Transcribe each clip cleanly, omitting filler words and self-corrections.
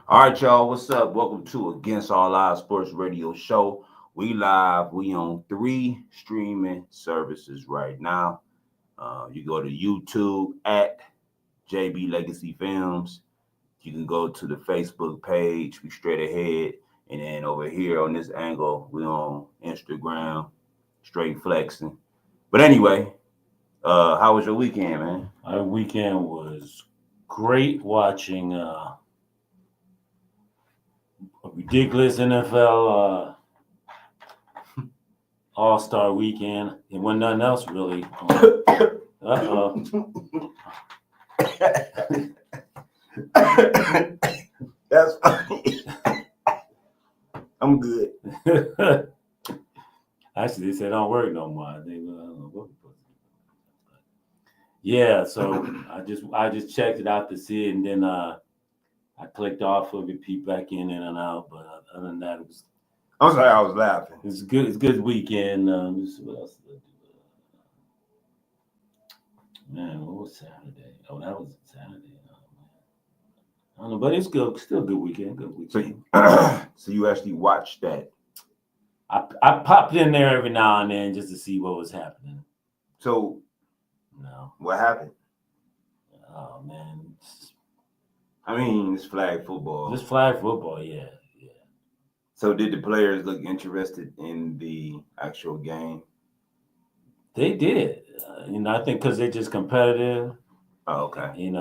All right, y'all. What's up? Welcome to Against All Live Sports Radio Show. We live. We on 3 streaming services right now. You go to YouTube at JB Legacy Films. You can go to the Facebook page. We straight ahead, and then over here on this angle, we on Instagram, straight flexing. But anyway, how was your weekend, man? My weekend was great watching a ridiculous NFL All Star weekend. It wasn't nothing else really. That's funny. I'm good. Actually, they said it don't work no more. I think yeah. So I just checked it out to see it, and then I clicked off of it, peeped back in and out. But other than that, I'm sorry, I was laughing. it's good. It's a good weekend. What else did I do? Man, what was Saturday? Oh, that was Saturday. I don't know, but it's good. Still a good weekend. Good weekend. So you actually watched that? I popped in there every now and then just to see what was happening. So, No. what happened? Oh man, I mean, it's flag football. just flag football. Yeah. So, did the players look interested in the actual game? They did. I think because they're just competitive. Oh, okay. And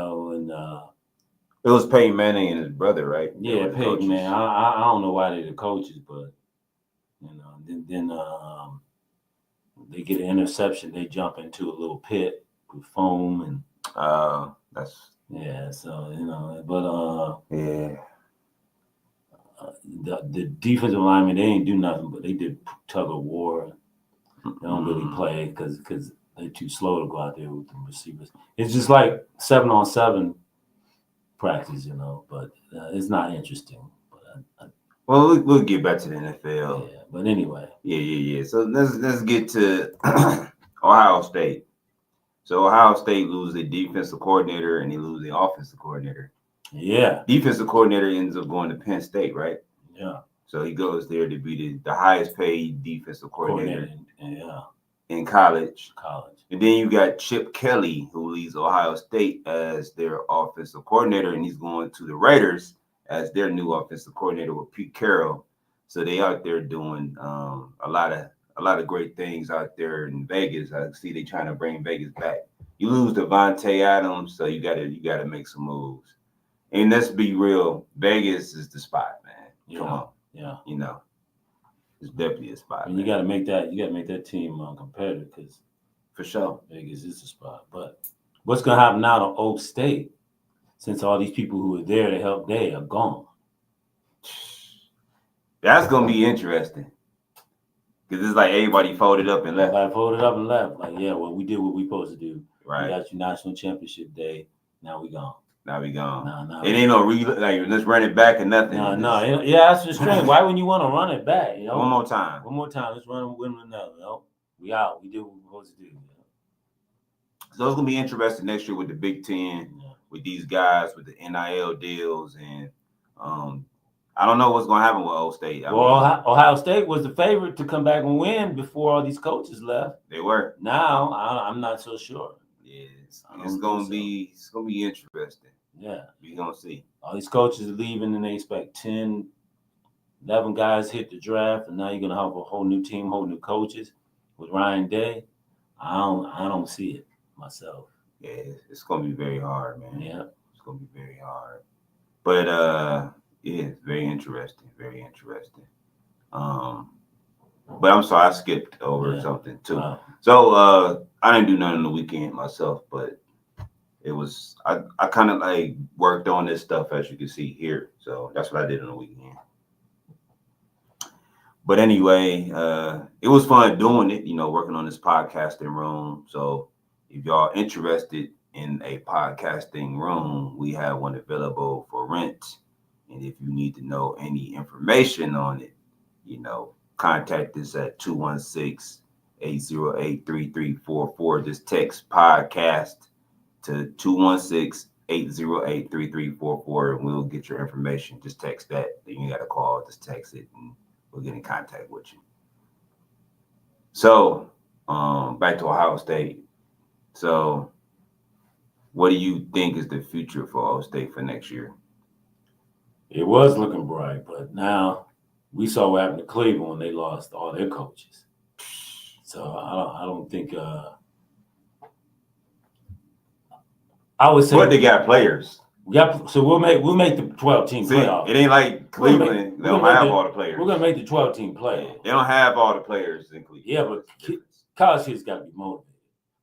It was Peyton Manning and his brother, right? They were the Peyton, coaches. man. I don't know why they're the coaches, but then they get an interception. They jump into a little pit with foam and That's yeah. So but yeah. the defensive linemen, they ain't do nothing, but they did tug of war. They don't really play because they're too slow to go out there with the receivers. It's just like 7-on-7 practice, but it's not interesting. But Well, we'll get back to the NFL. yeah, but anyway. Yeah. So let's get to Ohio State. So Ohio State lose their defensive coordinator and they lose their offensive coordinator. Yeah. Defensive coordinator ends up going to Penn State, right? Yeah. So he goes there to be the highest paid defensive coordinator in college. And then you got Chip Kelly, who leads Ohio State as their offensive coordinator, and he's going to the Raiders as their new offensive coordinator with Pete Carroll. So they out there doing a lot of great things out there in Vegas. I see they trying to bring Vegas back. You lose Devontae Adams, so you gotta make some moves. And let's be real, Vegas is the spot, man. Come on. Yeah. It's definitely a spot. And you got to make that team competitive because for sure Vegas is the spot. But what's gonna happen now to Oak State since all these people who were there to help they are gone? That's gonna be interesting because it's like everybody folded up and left. Like, yeah, well, we did what we supposed to do. Right. We got you national championship day. Now we gone. No. It ain't no let's run it back or nothing. No. Yeah, that's just strange. Why wouldn't you want to run it back? One more time. Let's win another. We out. We did what we supposed to do. So it's gonna be interesting next year with the Big Ten, with these guys, with the NIL deals, and I don't know what's gonna happen with Ohio State. Ohio State was the favorite to come back and win before all these coaches left. They were. Now I'm not so sure. Yes, it's gonna be interesting. Yeah, we're gonna see. All these coaches are leaving, and they expect 10, 11 guys hit the draft, and now you're gonna have a whole new team, whole new coaches with Ryan Day. I don't see it myself. Yeah, it's gonna be very hard, man. Yeah, it's gonna be very hard. But yeah, it's very interesting. But I'm sorry, I skipped over something too. So I didn't do nothing on the weekend myself, but it was I kind of like worked on this stuff as you can see here. So that's what I did on the weekend. But anyway, it was fun doing it, working on this podcasting room. So if y'all interested in a podcasting room, we have one available for rent. And if you need to know any information on it, contact us at 216-808-3344. Just text podcast to 808-3344, and we'll get your information. Just text that. Then you got to call. Just text it, and we'll get in contact with you. So, back to Ohio State. So, what do you think is the future for Ohio State for next year? It was looking bright, but now we saw what happened to Cleveland when they lost all their coaches. So I don't think. I would say. But they got players. So we'll make the 12-team playoff. It ain't like Cleveland. They don't have all the players. We're gonna make the 12-team playoff. They don't have all the players in Cleveland. Yeah, but college kids got to be motivated.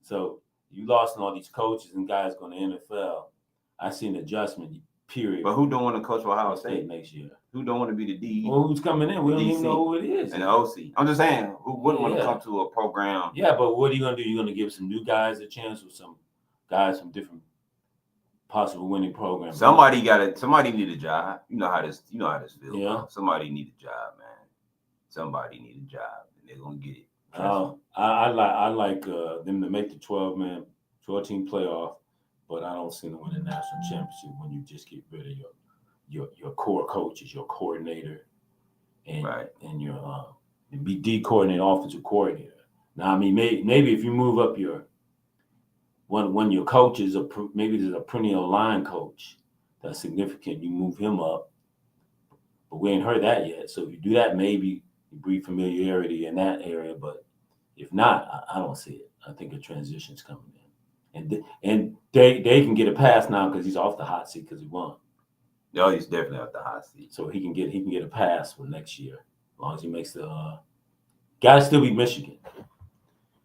So you lost all these coaches and guys going to NFL. I see an adjustment period. But who don't want to coach for Ohio State next year? Who don't want to be the D? Well, who's coming in? We don't even know who it is. And the OC. I'm just saying, who wouldn't want to come to a program? Yeah, but what are you going to do? You're going to give some new guys a chance, or some guys from different possible winning programs? Somebody need a job. You know how this feels. Yeah. Somebody need a job, man. Somebody need a job, and they're gonna get it. I like them to make the 12-team playoff, but I don't see them win a national championship when you just get rid of your core coaches, your coordinator, and your BD coordinator, offensive coordinator. Now, I mean, maybe if you move up when your coach is maybe there's a perennial line coach that's significant, you move him up, but we ain't heard that yet. So if you do that, maybe you breed familiarity in that area, but if not, I don't see it. I think a transition's coming in, and they can get a pass now because he's off the hot seat because he won. No, he's definitely off the hot seat. So he can get a pass for next year as long as he makes the. Got to still beat Michigan.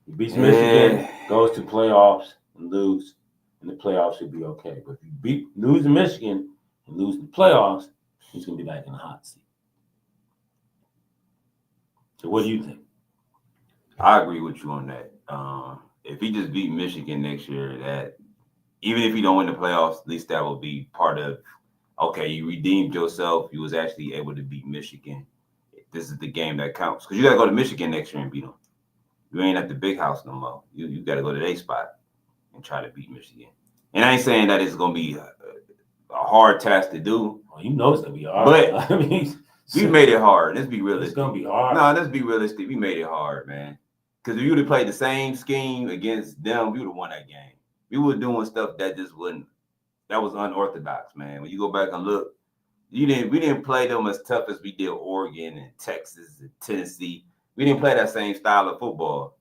He beats Michigan, goes to playoffs and lose, and the playoffs should be okay. But if you lose to Michigan and lose the playoffs, he's gonna be back in the hot seat. So what do you think? I agree with you on that. If he just beat Michigan next year, that even if he don't win the playoffs, at least that will be part of, okay, you redeemed yourself. You was actually able to beat Michigan. This is the game that counts. Because you got to go to Michigan next year and beat them. You ain't at the big house no more. You got to go to their spot and try to beat Michigan. And I ain't saying that it's going to be a hard task to do. Well, you know it's going to be hard. But I mean, we made it hard. Let's be realistic. It's going to be hard. No, let's be realistic. We made it hard, man. Because if you would have played the same scheme against them, we would have won that game. We were doing stuff that just wasn't. That was unorthodox, man. When you go back and look, we didn't play them as tough as we did Oregon and Texas and Tennessee. We didn't play that same style of football.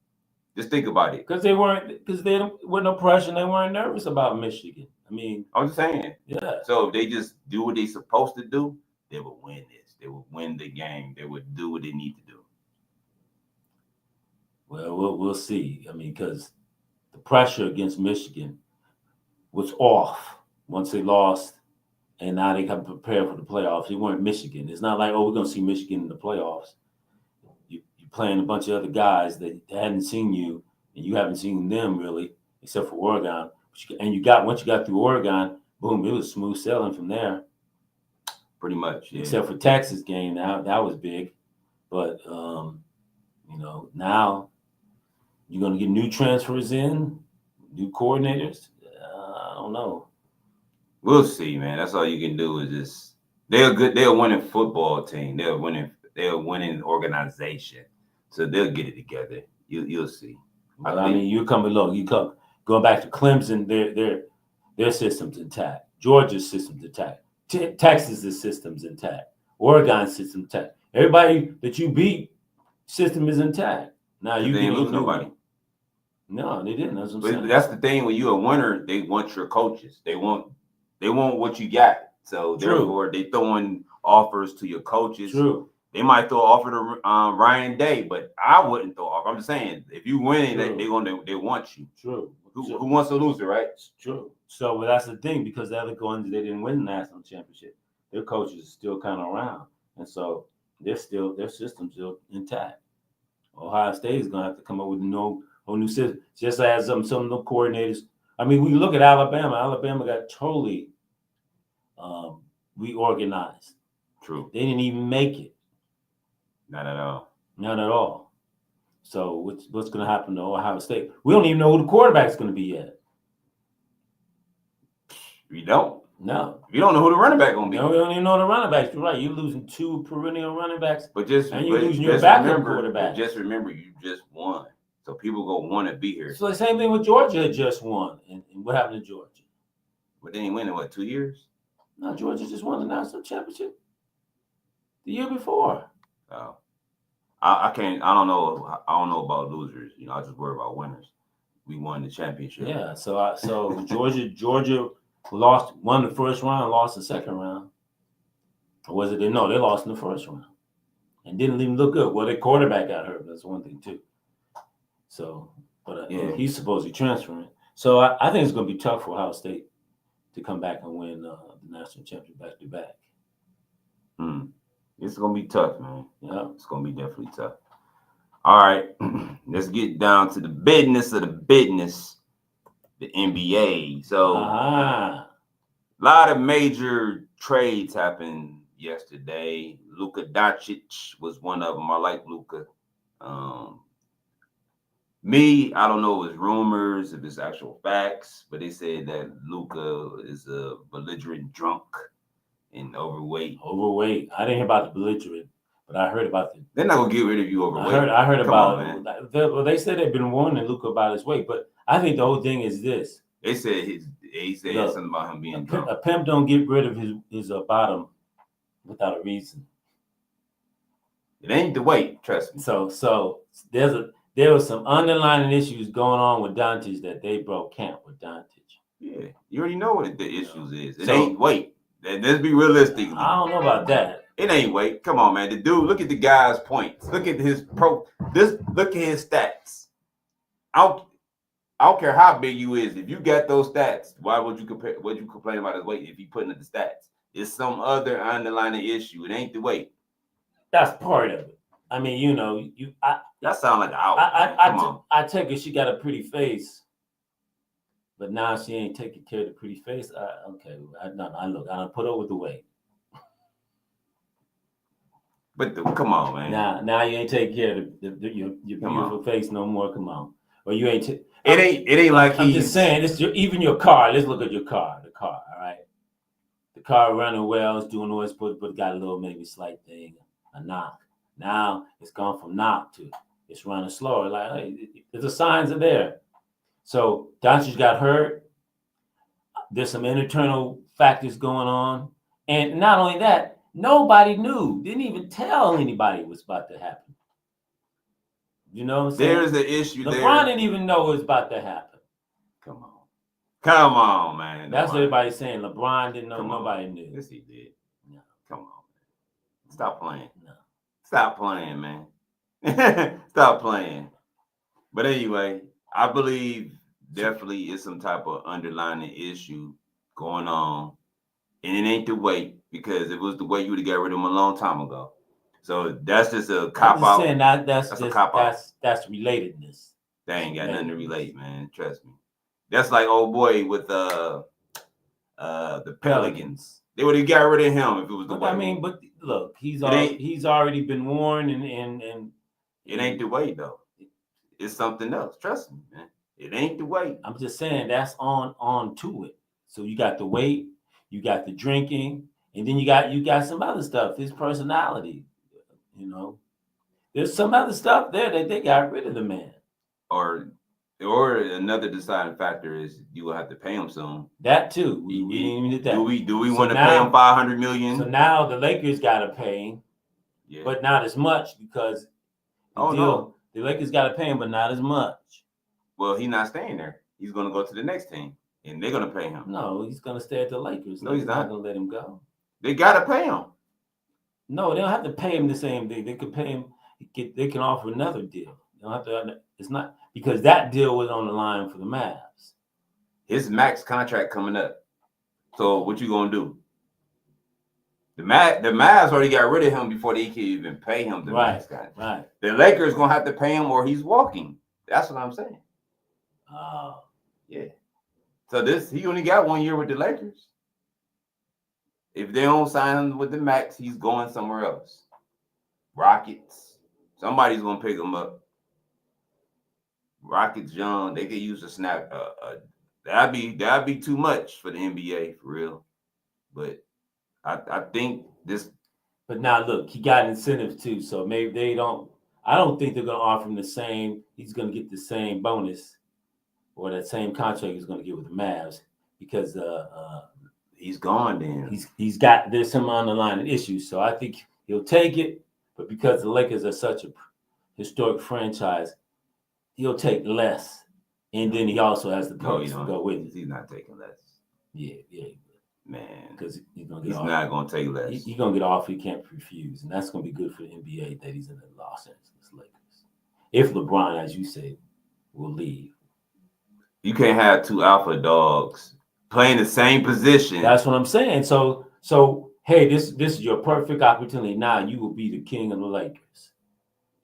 Just think about it. Because there wasn't no pressure and they weren't nervous about Michigan. I mean, I'm just saying. Yeah. So if they just do what they're supposed to do, they would win this. They would win the game. They would do what they need to do. Well, we'll see. I mean, because the pressure against Michigan was off once they lost, and now they got to prepare for the playoffs. They weren't Michigan. It's not like, oh, we're going to see Michigan in the playoffs. You're playing a bunch of other guys that hadn't seen you, and you haven't seen them really, except for Oregon. And once you got through Oregon, boom, it was smooth sailing from there. Pretty much, yeah. Except for Texas game, that was big. But, now you're going to get new transfers in, new coordinators. I don't know. We'll see, man. That's all you can do is just they're a winning football team. They're a winning organization. So they'll get it together. You'll see. I mean, going back to Clemson, their system's intact. Georgia's system's intact. Texas's system's intact. Oregon's system intact. Everybody that you beat, system is intact. Now you didn't lose nobody. No, they didn't. That's what I'm but saying. That's the thing. When you're a winner, they want your coaches. They want what you got. So therefore, they throwing offers to your coaches. True. They might throw an offer to Ryan Day, but I wouldn't throw offer. I'm just saying, if you win, they want you. True. Who wants to lose it, right? True. So that's the thing, because the other ones, they didn't win the national championship. Their coaches are still kind of around, and so their system's still intact. Ohio State is gonna have to come up with whole new system, just as some of the coordinators. I mean, we look at Alabama. Alabama got totally reorganized. True. They didn't even make it. Not at all. Not at all. So what's going to happen to Ohio State? We don't even know who the quarterback's going to be yet. You don't. No. You don't know who the running back gonna be. No, we don't even know the running backs. You're right. You're losing 2 perennial running backs, and you're losing your backup quarterback. Just remember, you just won, so people gonna want to be here. So the same thing with Georgia had just won, and what happened to Georgia? But they ain't winning what 2 years? No, Georgia just won the national championship the year before. Oh, I can't. I don't know. I don't know about losers. I just worry about winners. We won the championship. Yeah. So Georgia won the first round, lost the second round. Or was it? No, they lost in the first round, and didn't even look good. Well, their quarterback got hurt. That's one thing too. So, but he's supposedly transferring. So I think it's going to be tough for Ohio State to come back and win the national championship back to back. It's going to be tough, man. Yeah, it's going to be definitely tough. All right, let's get down to the business of the business, the NBA. So, a lot of major trades happened yesterday. Luka Doncic was one of them. I like Luka. I don't know if it's rumors, if it's actual facts, but they said that Luka is a belligerent drunk and overweight. Overweight. I didn't hear about the belligerent, but I heard about They're not gonna get rid of you overweight. I heard about it. Well, they said they've been warning Luka about his weight, but I think the whole thing is this. They said he said something about him being drunk. A pimp don't get rid of his bottom without a reason. It ain't the weight, trust me. So there was some underlying issues going on with Doncic that they broke camp with Doncic. Yeah, you already know what the issues is. It ain't weight. Let's be realistic. I don't know about that. It ain't weight. Come on, man. The dude, look at the guy's points. Look at his look at his stats. I don't care how big you is. If you got those stats, why would you complain about his weight if you putting in the stats? It's some other underlying issue. It ain't the weight. That's part of it. I mean, that sound like out. I take it she got a pretty face, but now she ain't taking care of the pretty face. Okay, I don't put up with the weight. But come on, man. Now you ain't taking care of your beautiful face no more. Come on, or you ain't. It ain't like I'm just saying. Even your car. Let's look at your car. The car, all right. The car running well. It's doing what it's supposed to, but got a little maybe slight thing, a knock. Now it's gone from knock to it's running slower. Like the signs are there. So Doncic got hurt. There's some internal factors going on, and not only that, nobody knew. Didn't even tell anybody what's about to happen. You know what I'm saying? There's the issue. LeBron didn't even know it was about to happen. Come on, man. That's what everybody's saying. LeBron didn't know. Nobody knew. Yes, he did. No. Come on, man. Stop playing. No. Stop playing, man. Stop playing. But anyway, I believe definitely it's some type of underlying issue going on. And it ain't the weight, because if it was the weight, you would have got rid of him a long time ago. So that's just a cop out. Saying that's a cop out. That's relatedness. That ain't got nothing to relate, man. Trust me. That's like old boy with the Pelicans. They would have got rid of him if it was the weight. I mean, but look, he's already been warned, and it ain't the weight though. It's something else. Trust me, man. It ain't the weight. I'm just saying that's on to it. So you got the weight, you got the drinking, and then you got some other stuff. His personality, there's some other stuff there that they got rid of the man. Or another deciding factor is you will have to pay him soon. That too. We didn't even hit that. Do we want to pay him $500 million? So now the Lakers got to pay him, but not as much because the Lakers got to pay him, but not as much. Well, he's not staying there. He's going to go to the next team, and they're going to pay him. No, he's going to stay at the Lakers. No, he's not going to let him go. They got to pay him. No, they don't have to pay him the same thing. They could pay him. They can offer another deal. They don't have to. It's not because that deal was on the line for the Mavs. His max contract coming up. So what you gonna do? The Mavs already got rid of him before they could even pay him the max contract. Right. The Lakers gonna have to pay him or he's walking. That's what I'm saying. Oh. Yeah. So he only got 1 year with the Lakers. If they don't sign him with the max, he's going somewhere else. Rockets. Somebody's gonna pick him up. Rockets young, they could use a that'd be too much for the NBA for real. But I think this. But now look, he got incentives too, so maybe they don't. I don't think they're going to offer him the same. He's going to get the same bonus or that same contract he's going to get with the Mavs because he's gone. Then there's some underlying issues. So I think he'll take it, but because the Lakers are such a historic franchise, he'll take less, and then he also has the perks to go with it. He's not taking less. Yeah. Man, because he's not going to take less. He's going to get off. He can't refuse, and that's going to be good for the NBA that he's in the Los Angeles Lakers. If LeBron, as you said, will leave, you can't have two alpha dogs playing the same position. That's what I'm saying. So hey, this is your perfect opportunity. Now you will be the king of the Lakers,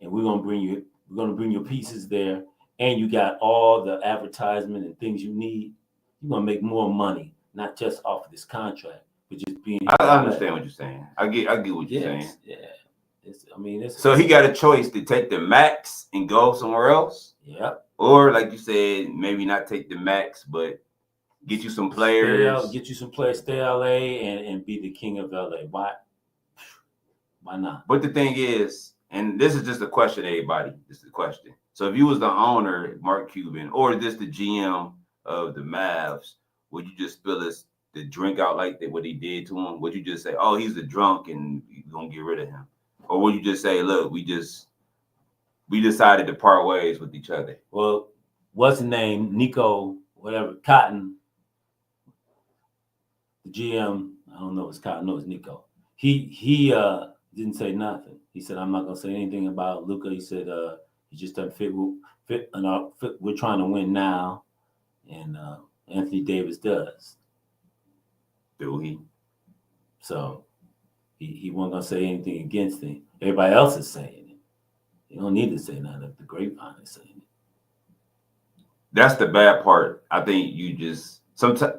and we're gonna bring your pieces there, and you got all the advertisement and things you need. You're gonna make more money. Not just off of this contract, but just being. I understand what you're saying. I get what you're saying. Yeah. So he got a choice to take the max and go somewhere else. Yep. Or like you said, maybe not take the max, but get you some players. Stay LA and be the king of LA. Why not? But the thing is, and this is just a question, everybody. This is a question. So if you was the owner, Mark Cuban, or this the GM of the Mavs, would you just spill the drink out like that, what he did to him? Would you just say, oh, he's a drunk and you're going to get rid of him? Or would you just say, look, we decided to part ways with each other? Well, what's the name? Nico, whatever, Cotton, the GM, I don't know if it's Cotton, no, it's Nico. He didn't say nothing. He said, I'm not going to say anything about Luka. He said, he just doesn't fit. We're trying to win now. And, Anthony Davis does. Do he? So he wasn't gonna say anything against him. Everybody else is saying it. You don't need to say nothing if the grapevine is saying it. That's the bad part. I think you just sometimes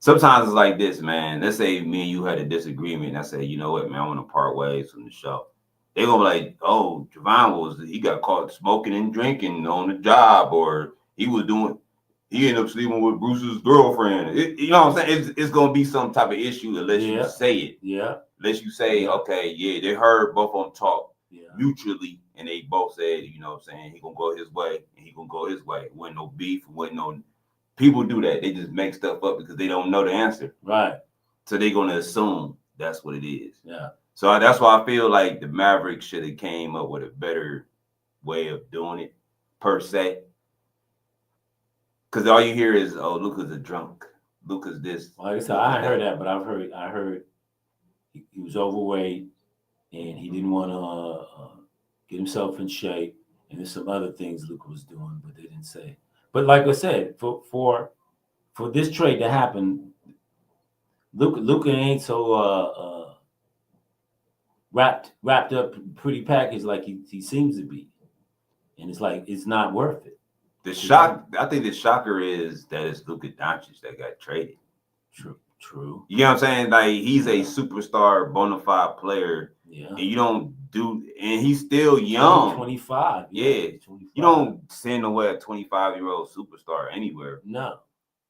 it's like this, man. Let's say me and you had a disagreement. And I say, you know what, man, I want to part ways from the show. They're gonna be like, oh, Javon he got caught smoking and drinking on the job, or he ended up sleeping with Bruce's girlfriend. You know what I'm saying? It's going to be some type of issue unless you say it. Yeah. Unless you say, okay, yeah, they heard both of them talk mutually, and they both said, you know what I'm saying, he going to go his way, and he going to go his way. It wasn't no beef. It wasn't no... People do that. They just make stuff up because they don't know the answer. Right. So they're going to assume that's what it is. Yeah. So that's why I feel like the Mavericks should have came up with a better way of doing it, per se. Because all you hear is, oh, Luka's a drunk. Luka's this. Like I said, I ain't heard that, but I heard he was overweight and he didn't want to get himself in shape. And there's some other things Luka was doing, but they didn't say. But like I said, for this trade to happen, Luka ain't so wrapped up, pretty packaged like he seems to be. And it's like, it's not worth it. I think the shocker is that it's Luka Doncic that got traded. True. You know what I'm saying? Like, he's a superstar, bona fide player. Yeah. And you don't and he's still young. 25. Yeah. 25. You don't send away a 25-year-old superstar anywhere. No.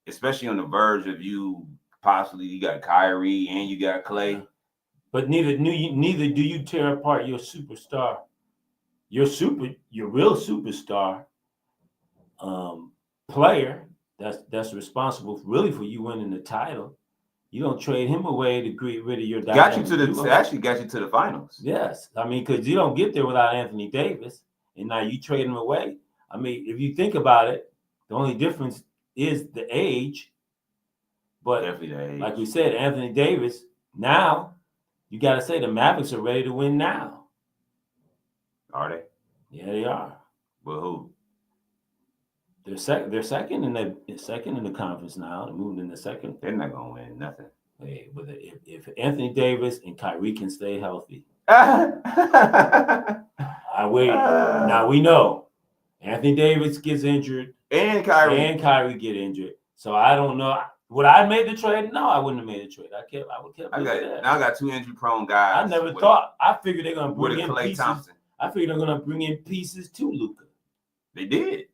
Especially on the verge of you got Kyrie and you got Clay. Yeah. But neither do you tear apart your superstar, your real superstar player that's responsible really for you winning the title. You don't trade him away to get rid of your actually got you to the finals. Yes. I mean, because you don't get there without Anthony Davis, and now you trade him away. I mean, if you think about it, the only difference is the age. But definitely the age. Like we said, Anthony Davis, now you got to say the Mavericks are ready to win now. Are they? Yeah, they are. But who? They're second in the conference now. They're moving in the second. They're not gonna win nothing. Hey, but if Anthony Davis and Kyrie can stay healthy, now we know Anthony Davis gets injured and Kyrie get injured. So I don't know. Would I have made the trade? No, I wouldn't have made the trade. I got two injury-prone guys. I never thought. I figured they're gonna bring in Klay pieces. Thompson. I figured they're gonna bring in pieces to Luka. They did.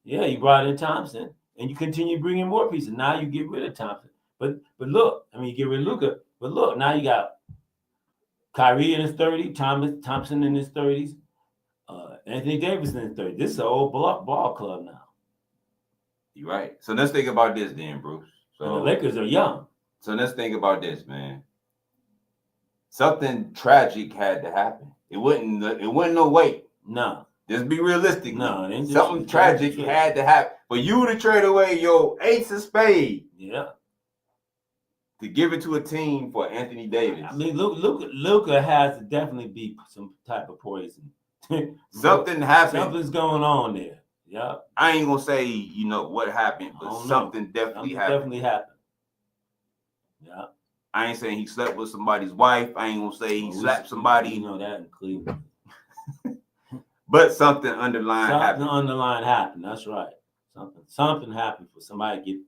Yeah, you brought in Thompson. and you continue bringing more pieces. Now you get rid of Thompson, but look, I mean, you get rid of Luka, but look, now you got Kyrie in his 30s, Thompson in his 30s, Anthony Davis in his 30s. This is an old ball club now. You're right. So let's think about this then, Bruce. So and the Lakers are young. So let's think about this, man. Something tragic had to happen. It wouldn't no wait. No. Just be realistic. No, something tragic had to happen. For you to trade away your ace of spades. Yeah. To give it to a team for Anthony Davis. I mean, Luka has to definitely be some type of poison. Something happened. Something's going on there. Yeah. I ain't gonna say what happened, but something definitely happened. Definitely happened. Yeah. I ain't saying he slept with somebody's wife. I ain't gonna say he slapped somebody. You know that in Cleveland. But something underlying happened. Something underlying happened. That's right. Something happened for somebody to get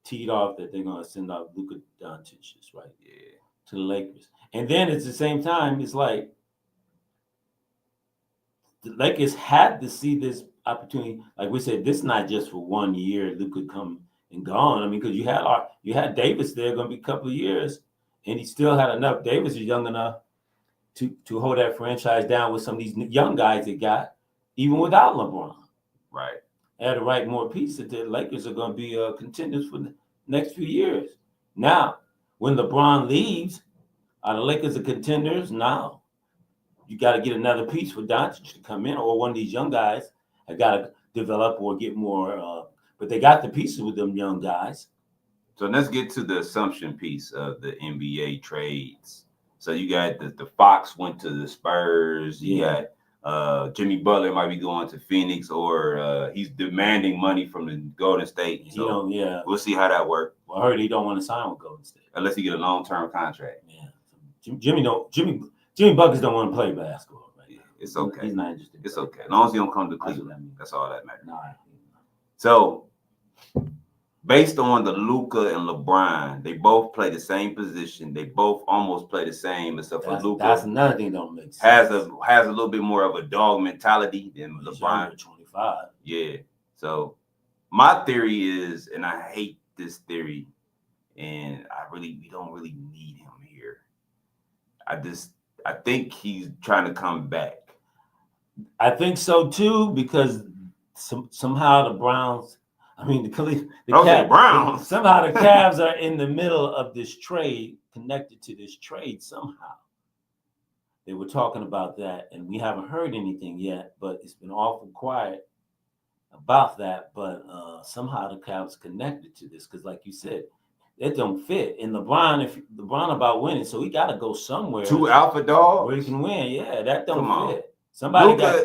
teed off that they're gonna send out Luka Doncic, right? Yeah. To the Lakers. And then at the same time, it's like the Lakers had to see this opportunity. Like we said, this is not just for 1 year. Luka come and gone. I mean, because you had Davis there going to be a couple of years, and he still had enough. Davis is young enough to hold that franchise down with some of these young guys they got, even without LeBron. Right. Had to write more pieces. The Lakers are going to be contenders for the next few years. Now, when LeBron leaves, are the Lakers are contenders? No. You got to get another piece for Doncic to come in, or one of these young guys have got to develop or get more. But they got the pieces with them young guys. So let's get to the assumption piece of the NBA trades. So you got the Fox went to the Spurs. You got Jimmy Butler might be going to Phoenix, or he's demanding money from the Golden State. So we'll see how that works. Well, I heard he don't want to sign with Golden State unless he get a long-term contract. Yeah, Jimmy Buckets don't want to play basketball. Right? Yeah, it's okay. He's not interested. It's okay as long as he don't come to Cleveland. That's all that matters. So, based on the Luka and LeBron, they both play the same position. They both almost play the same, except for Luka. That's another thing that don't make sense. Has a little bit more of a dog mentality than He's LeBron. 25. Yeah. So my theory is, and I hate this theory, and we don't really need him here. I think he's trying to come back. I think so too, because somehow the Browns, Browns. Somehow the Cavs are in the middle of this trade, connected to this trade somehow. They were talking about that, and we haven't heard anything yet, but it's been awful quiet about that. But somehow the Cavs connected to this, because like you said, it don't fit. And LeBron about winning, so he got to go somewhere. 2 alpha dogs where he can win. Yeah, that don't fit.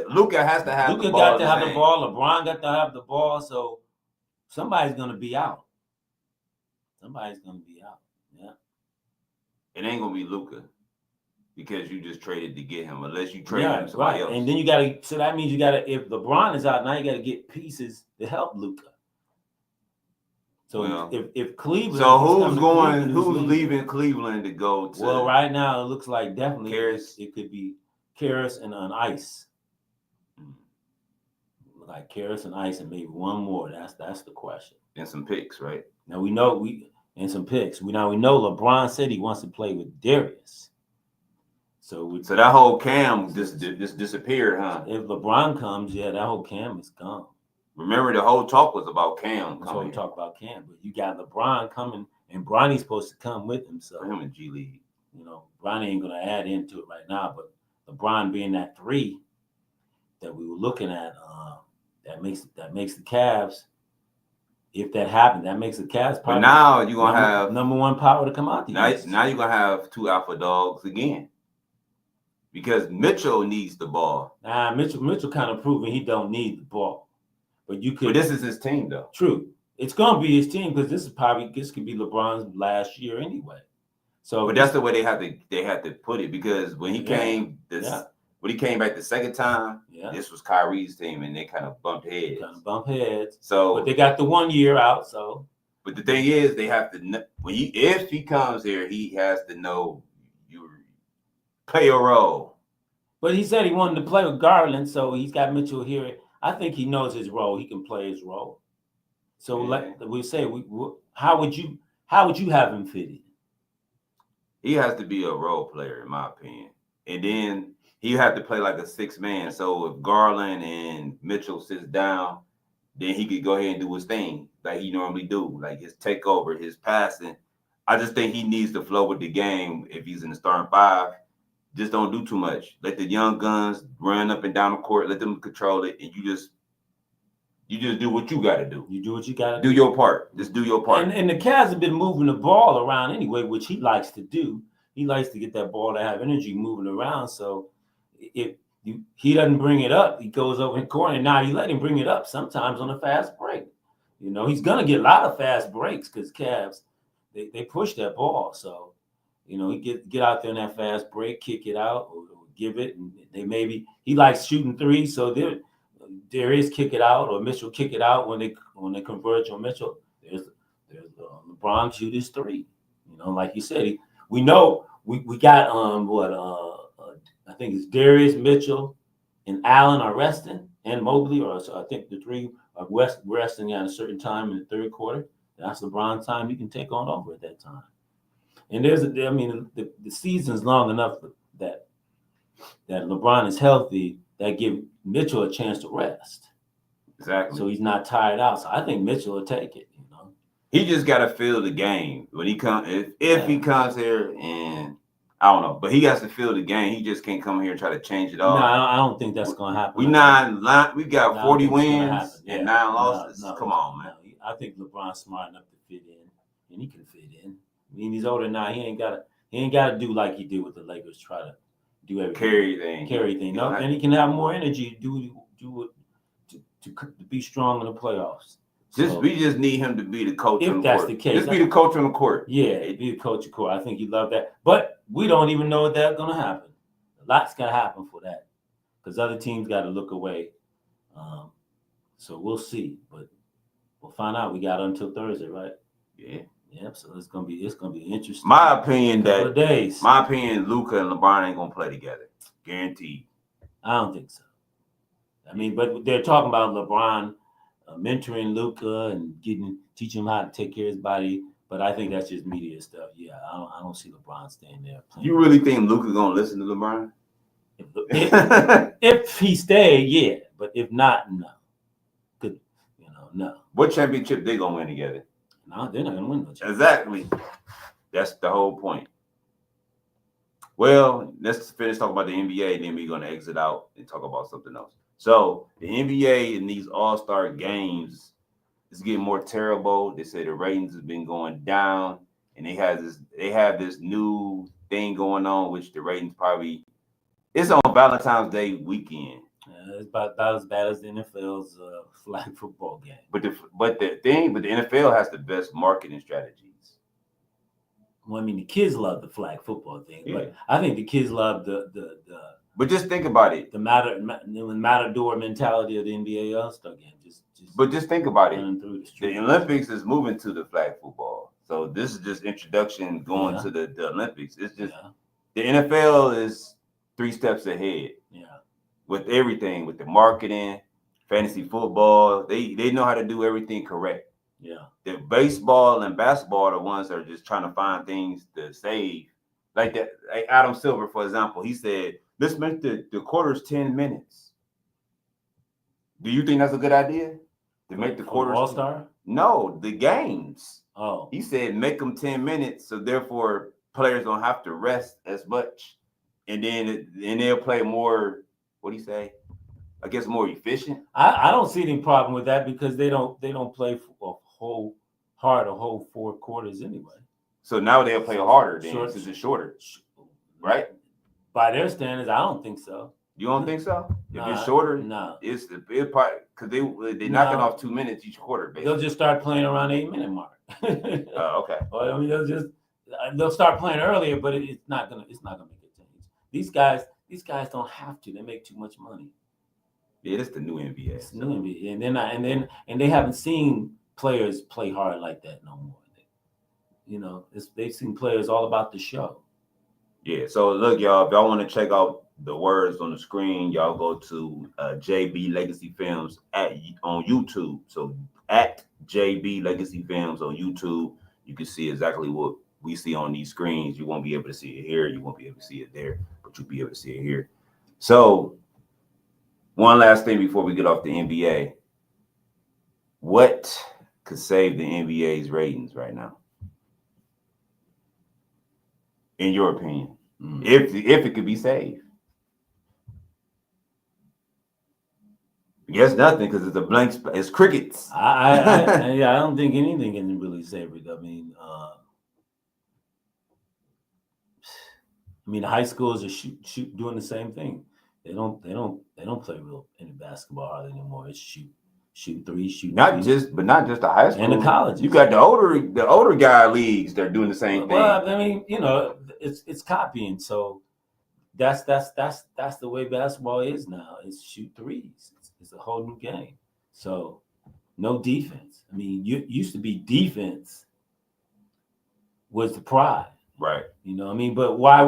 Luka has to have Luka the ball. got to have the ball. LeBron got to have the ball. So somebody's going to be out. Yeah. It ain't going to be Luka because you just traded to get him, unless you trade him to somebody else. And then you got to. So that means you got to. If LeBron is out now, you got to get pieces to help Luka. So if Cleveland. So who's leaving Cleveland to go to? Well, right now it looks like definitely Karras. It could be Karras and an Ice. Like Karras and Ice, and maybe one more. That's the question. And some picks, right? Now we know and some picks. We know LeBron said he wants to play with Darius. So that whole Cam just disappeared, huh? If LeBron comes, that whole Cam is gone. Remember, the whole talk was about Cam. That's what we talk about Cam, but you got LeBron coming, and Bronny's supposed to come with him. So him in G League, Bronny ain't gonna add into it right now, but LeBron being that 3 that we were looking at, that makes the Cavs. If that happened, that makes the Cavs. But now you're gonna have number 1 power to come out. Now you're gonna have 2 alpha dogs again, because Mitchell needs the ball. Nah, Mitchell kind of proving he don't need the ball, but you could. But this is his team, though. True, it's gonna be his team, because this could be LeBron's last year anyway. So, but that's the way they have to put it, because when he came when he came back the second time, this was Kyrie's team, and they kind of bumped heads. So, but they got the 1 year out. So, but the thing is, they have to if he comes here, he has to know you play a role. But he said he wanted to play with Garland, so he's got Mitchell here. I think he knows his role. He can play his role. So like we say, how would you have him fit in? He has to be a role player, in my opinion, and then he have to play like a 6-man. So if Garland and Mitchell sits down, then he could go ahead and do his thing like he normally do, like his takeover, his passing. I just think he needs to flow with the game if he's in the starting 5. Just don't do too much. Let the young guns run up and down the court. Let them control it, and you just do what you got to do. You do what you got to do. Do your part. Just do your part. And the Cavs have been moving the ball around anyway, which he likes to do. He likes to get that ball to have energy moving around. So if he doesn't bring it up, he goes over in the corner. Now you let him bring it up sometimes on a fast break. You know, he's going to get a lot of fast breaks because Cavs, they push that ball. So, you know, he get out there in that fast break, kick it out, or give it. And he likes shooting threes. So there is kick it out, or Mitchell kick it out when they converge on Mitchell. There's LeBron shoot his 3. You know, like you said, we know we got I think it's Darius, Mitchell, and Allen are resting, and Mobley, so I think the 3 are resting at a certain time in the third quarter. That's LeBron's time. He can take on over at that time. And the season's long enough that LeBron is healthy, that give Mitchell a chance to rest. Exactly. So he's not tired out. So I think Mitchell will take it. You know, he just got to feel the game when he comes. If he comes here, and I don't know, but he has to feel the game. He just can't come here and try to change it all. No, I don't think that's going to happen. We got 40 wins and 9 losses. Come on, man. I think LeBron's smart enough to fit in, and he can fit in. I mean, he's older now. He ain't got to do like he did with the Lakers. Try to do everything. Carry everything. No, and he can have more energy to be strong in the playoffs. We just need him to be the coach. If that's the case, just be the coach on the court. Yeah, be the coach of the court. I think he'd love that. But we don't even know if that's going to happen. A lot's going to happen for that because other teams got to look away. So we'll see, but we'll find out. We got until Thursday, right? Yeah. Yep. So it's gonna be interesting. My opinion, Luka and LeBron ain't gonna play together. Guaranteed. I don't think so. I mean, but they're talking about LeBron mentoring Luka and teaching him how to take care of his body. But I think that's just media stuff. Yeah, I don't see LeBron staying there. You really think Luka gonna listen to LeBron? If he stayed, yeah. But if not, no. No. What championship they gonna win together? No, they're not gonna win no championship. Exactly. That's the whole point. Well, let's finish talking about the NBA, then we're gonna exit out and talk about something else. So the NBA in these All-Star games is getting more terrible. They say the ratings have been going down, and they have this new thing going on, which the ratings it's on Valentine's Day weekend. It's about as bad as the NFL's flag football game. But the NFL has the best marketing strategies. Well, I mean, the kids love the flag football thing, but I think the kids love the. But just think about it. The matador mentality of the NBA All-Star game. But just think about it. The Olympics is moving to the flag football, so this is just introduction going to the Olympics. It's just the NFL is 3 steps ahead. Yeah. With everything, with the marketing, fantasy football, they know how to do everything correct. Yeah. The baseball and basketball are the ones that are just trying to find things to save. Like that, like Adam Silver, for example, he said, let's make the quarters 10 minutes. Do you think that's a good idea? To make the quarters All-Star? No, the games. Oh. He said make them 10 minutes, so therefore players don't have to rest as much. And then they'll play more. What do you say? I guess more efficient. I don't see any problem with that because they don't play a whole 4 quarters anyway. So now they'll play harder then since it's shorter, right? By their standards, I don't think so. You don't think so? If it's shorter, no. It's part because they're knocking off 2 minutes each quarter. Basically. They'll just start playing around 8-minute mark. Okay. Well, I mean, they'll start playing earlier, but it's not gonna make a change. These guys don't have to. They make too much money. Yeah, it's the new NBA. It's the new NBA, and they're not, and they haven't seen players play hard like that no more. You know, they've seen players all about the show. Yeah. So look, y'all, if y'all want to check out the words on the screen, y'all go to JB Legacy Films on YouTube. So at JB Legacy Films on YouTube. You can see exactly what we see on these screens. You won't be able to see it here. You won't be able to see it there, but you'll be able to see it here. So, one last thing before we get off the NBA. What could save the NBA's ratings right now? In your opinion, if it could be saved? Yes, nothing, because it's a blank. It's crickets. I don't think anything can really save it. I mean, the high schools are shoot doing the same thing. They don't play real any basketball hardly anymore. It's shoot three, shoot. Not three. just the high school and the colleges. You got the older guy leagues. They're doing the same thing. Well, I mean, it's copying. So that's the way basketball is now. It's shoot threes. It's a whole new game. So no defense. I mean, you used to be defense was the pride. Right. I mean, but why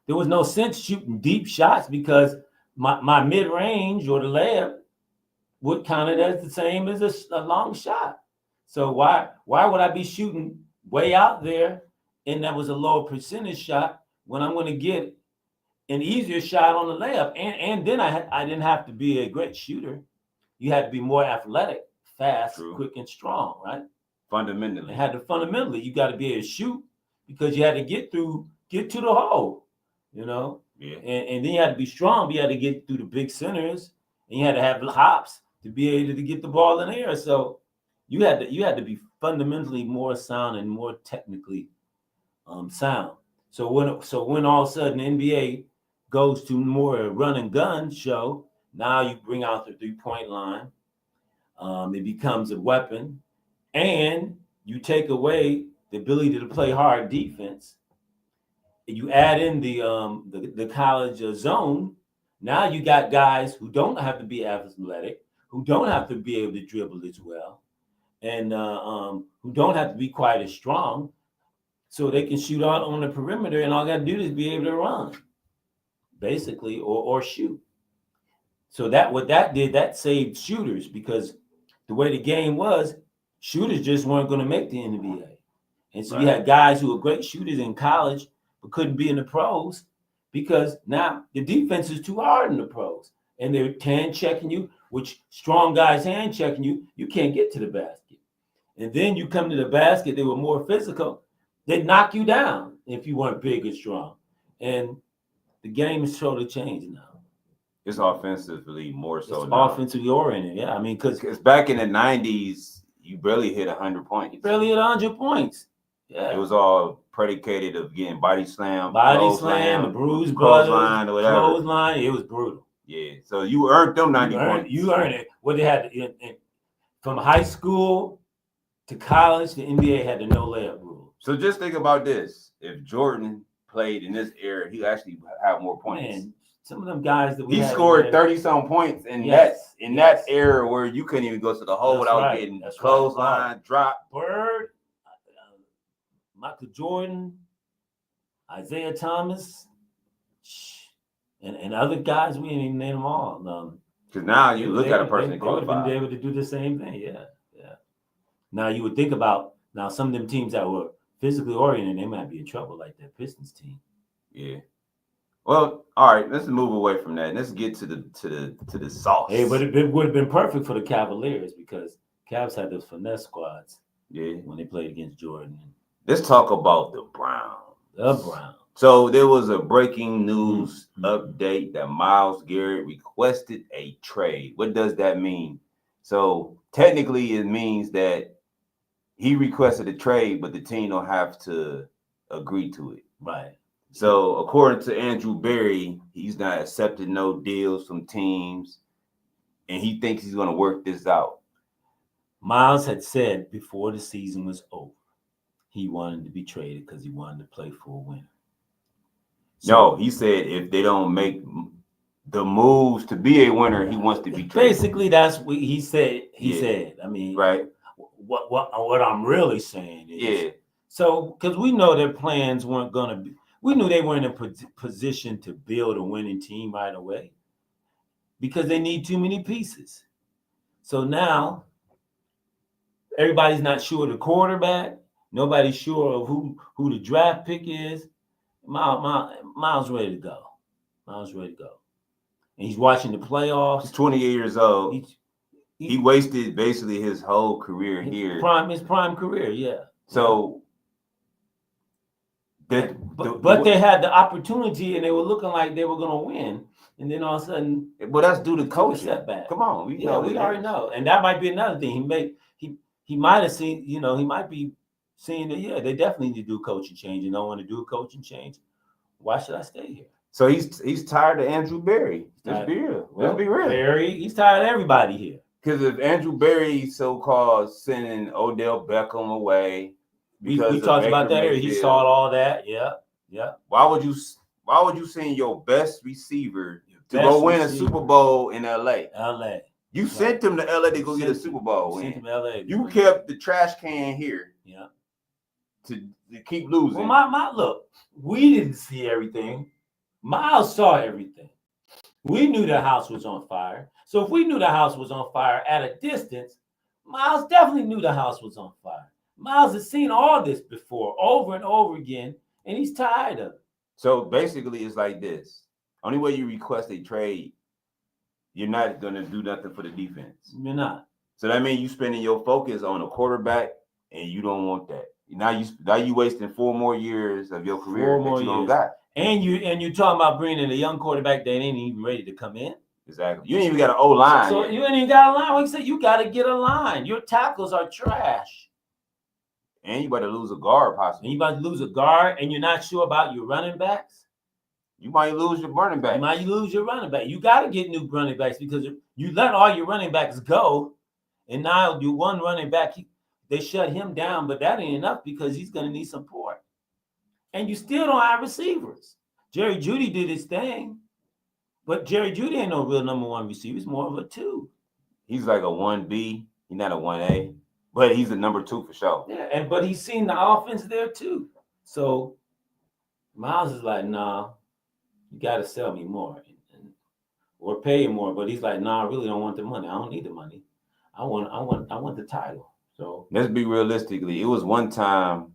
there was no sense shooting deep shots because my mid-range or the layup would count it as the same as a long shot. So why would I be shooting way out there and that was a lower percentage shot when I'm going to get an easier shot on the layup? And then I didn't have to be a great shooter. You had to be more athletic, fast, True. Quick, and strong, right? Fundamentally. You got to be able to shoot because you had to get to the hole, Yeah. And then you had to be strong. But you had to get through the big centers, and you had to have hops to be able to get the ball in the air. So you had to be fundamentally more sound and more technically sound. So when all of a sudden the NBA goes to more a run and gun show, now you bring out the 3-point line. It becomes a weapon, and you take away the ability to play hard defense. You add in the college zone. Now you got guys who don't have to be athletic, who don't have to be able to dribble as well, and who don't have to be quite as strong, so they can shoot out on the perimeter, and all they got to do is be able to run, basically, or shoot. So that saved shooters because the way the game was, shooters just weren't going to make the NBA. And so you had guys who were great shooters in college but couldn't be in the pros because now the defense is too hard in the pros. And they're hand checking you, which strong guys hand checking you, you can't get to the basket. And then you come to the basket, they were more physical. They'd knock you down if you weren't big and strong. And the game is totally changed now. It's offensively more so It's now. offensively oriented, yeah. I mean, because back in the 90s, you barely hit 100 points. You barely hit 100 points. Yeah. It was all predicated of getting body slam, the Bruise Brothers, clothesline, or whatever. Clothesline, it was brutal. Yeah, so you earned them 90 points. You earned it. What they had from high school to college, the NBA had the no layup rule. So just think about this: if Jordan played in this era, he actually had more points. Man, some of them guys that he scored 30-some points in that era where you couldn't even go to the hole without getting clothesline, drop. Bird, Michael Jordan, Isaiah Thomas, and other guys, we didn't even name them all. Because now you look at a person that qualified. They would have been able to do the same thing, yeah. Now you would think about some of them teams that were physically oriented, they might be in trouble, like that Pistons team. Yeah. Well, all right, let's move away from that. Let's get to the sauce. Hey, but it would have been perfect for the Cavaliers because Cavs had those finesse squads. Yeah. When they played against Jordan. Let's talk about the Browns. So there was a breaking news update that Myles Garrett requested a trade. What does that mean? So technically it means that he requested a trade, but the team don't have to agree to it. Right. So according to Andrew Berry, he's not accepting no deals from teams, and he thinks he's going to work this out. Myles had said before the season was over, he wanted to be traded because he wanted to play for a winner. No, he said if they don't make the moves to be a winner, he wants to be traded. Basically, that's what he said. He said, I mean, right. What I'm really saying is, so because we know their plans weren't going to be, we knew they weren't in a position to build a winning team right away because they need too many pieces. So now Everybody's not sure of the quarterback. Nobody's sure of who the draft pick is. Miles ready to go. Miles ready to go. And he's watching the playoffs. He's 28 years old. He wasted basically his whole career here. His prime career, yeah. So, but they had the opportunity and they were looking like they were going to win. And then all of a sudden, but that's due to coaching. Setback. Come on, we already know. And that might be another thing. He might have seen, he might be seeing that, they definitely need to do a coaching change. You don't want to do a coaching change. Why should I stay here? So he's tired of Andrew Berry. Let's be real. Let's be real. Berry, he's tired of everybody here. Because if Andrew Berry so-called sending Odell Beckham away, we talked about that earlier. He saw all that. Yeah. Why would you send your best receiver to go win a Super Bowl in LA? You sent him to LA to go get a Super Bowl win. Sent him to LA. You kept the trash can here. Yeah. To keep losing. Well, look, we didn't see everything. Miles saw everything. We knew the house was on fire. So if we knew the house was on fire at a distance, Miles definitely knew the house was on fire. Miles has seen all this before, over and over again, and he's tired of it. So basically, it's like this. Only way you request a trade, you're not going to do nothing for the defense. You're not. So that means you spending your focus on a quarterback, and you don't want that. Now you wasting 4 more years of your career that you don't got. And you're talking about bringing a young quarterback that ain't even ready to come in. Exactly. You ain't even got an O-line. So you ain't even got a line. Like I said, you got to get a line. Your tackles are trash. And you about to lose a guard possibly. And you about to lose a guard, and you're not sure about your running backs. You might lose your running back. You might lose your running back. You got to get new running backs because you let all your running backs go, and now you one running back, they shut him down, but that ain't enough because he's going to need support. And you still don't have receivers. Jerry Jeudy did his thing, but Jerry Jeudy ain't no real number 1 receiver. He's more of a 2. He's like a 1B. He's not a 1A, but he's a number 2 for sure. Yeah, but he's seen the offense there too. So Miles is like, nah, you got to sell me more or pay him more. But he's like, nah, I really don't want the money. I don't need the money. I want the title. So let's be realistically. It was one time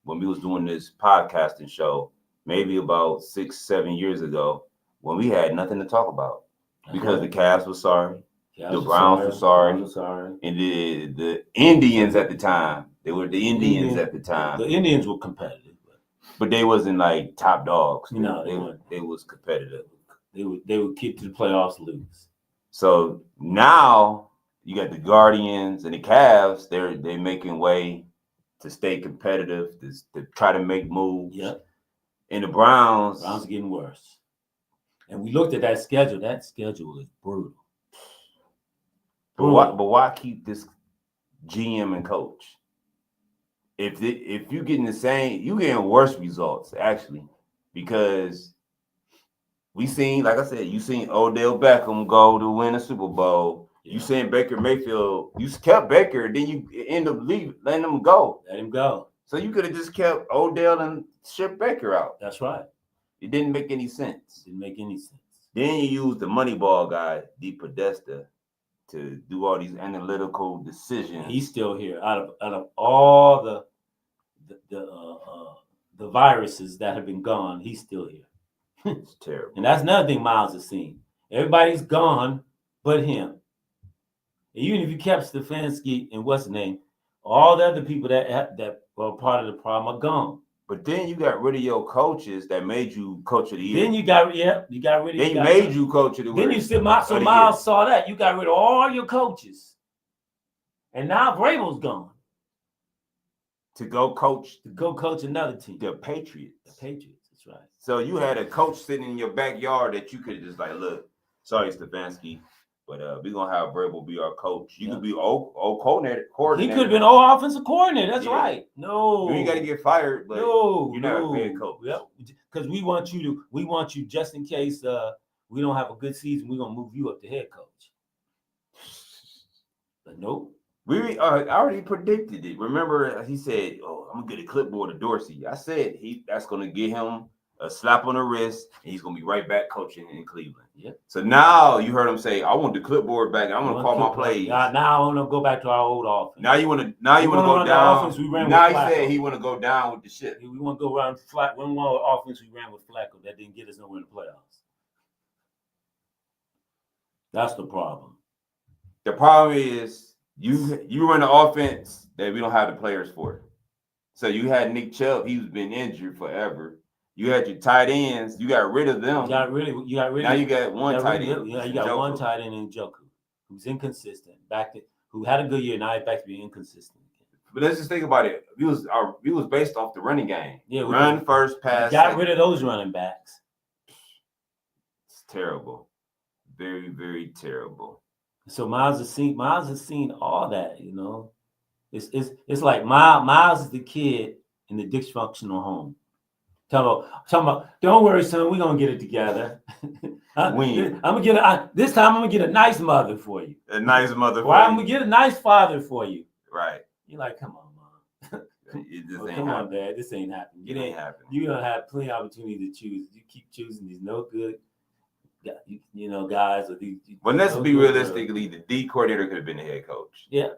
when we was doing this podcasting show, maybe about 6-7 years ago, when we had nothing to talk about because the Cavs were sorry, the Browns were sorry, and the Indians at the time. They were the Indians at the time. The Indians were competitive, but they wasn't like top dogs. No, they was competitive. They would keep to the playoffs, lose. So now you got the Guardians and the Cavs. They're making way to stay competitive, to try to make moves. Yep. And the Browns are getting worse. And we looked at that schedule. That schedule is brutal. But why keep this GM and coach? If you're getting the same, you're getting worse results actually, because we seen, like I said, you seen Odell Beckham go to win a Super Bowl. Yeah. You seen Baker Mayfield. You kept Baker, then you end up letting him go. Let him go. So you could have just kept Odell and shipped Baker out. That's right. It didn't make any sense. Didn't make any sense. Then you use the Moneyball guy, D. Podesta, to do all these analytical decisions. He's still here. Out of all the viruses that have been gone, he's still here. It's terrible. And that's another thing Miles has seen. Everybody's gone but him. And even if you kept Stefanski and what's the name, all the other people that were part of the problem are gone. But then you got rid of your coaches that made you coach of the year. Then you got rid of. Then you made you coach of the year. Then you said, so Miles saw that. You got rid of all your coaches, and now Vrabel's gone to go coach another team. The Patriots. That's right. So you had a coach sitting in your backyard that you could just like, look, sorry, Stefanski, but we're gonna have Vrabel be our coach. You could be old coordinator. He could have been old offensive coordinator. That's right. No, you got to get fired, but you're not a head coach. Yep. Because we want you just in case we don't have a good season. We're gonna move you up to head coach. But nope. We already predicted it. Remember, he said, "Oh, I'm gonna get a clipboard of Dorsey." I said that's gonna get him a slap on the wrist, and he's gonna be right back coaching in Cleveland. Yep. So now you heard him say, "I want the clipboard back. I want to call my plays." Now I want to go back to our old offense. Now you want to go down. Now he said he want to go down with the shit. We want to go around flat. One more offense we ran with Flacco that didn't get us nowhere in the playoffs. That's the problem. The problem is you run an offense that we don't have the players for. So you had Nick Chubb. He's been injured forever. You had your tight ends. You got rid of them. You got rid. Now you got one tight end. Yeah, you got one tight end in Njoku, who's inconsistent. Who had a good year. Now he's back to being inconsistent. But let's just think about it. We was based off the running game. Yeah, run first, pass. Got rid of those running backs. It's terrible, very, very terrible. So Miles has seen all that. You know, it's like Miles is the kid in the dysfunctional home. Talking about, don't worry, son, we're gonna get it together. I'm gonna get this time I'm gonna get a nice mother for you. A nice mother for you. I'm you. gonna get a nice father for you. Right. You're like, come on, mom. Come on, Dad. This ain't happening. It ain't happening. You're gonna have plenty of opportunity to choose. You keep choosing these no good, guys or these. Well, let's be realistically, the D coordinator could have been the head coach. Yeah,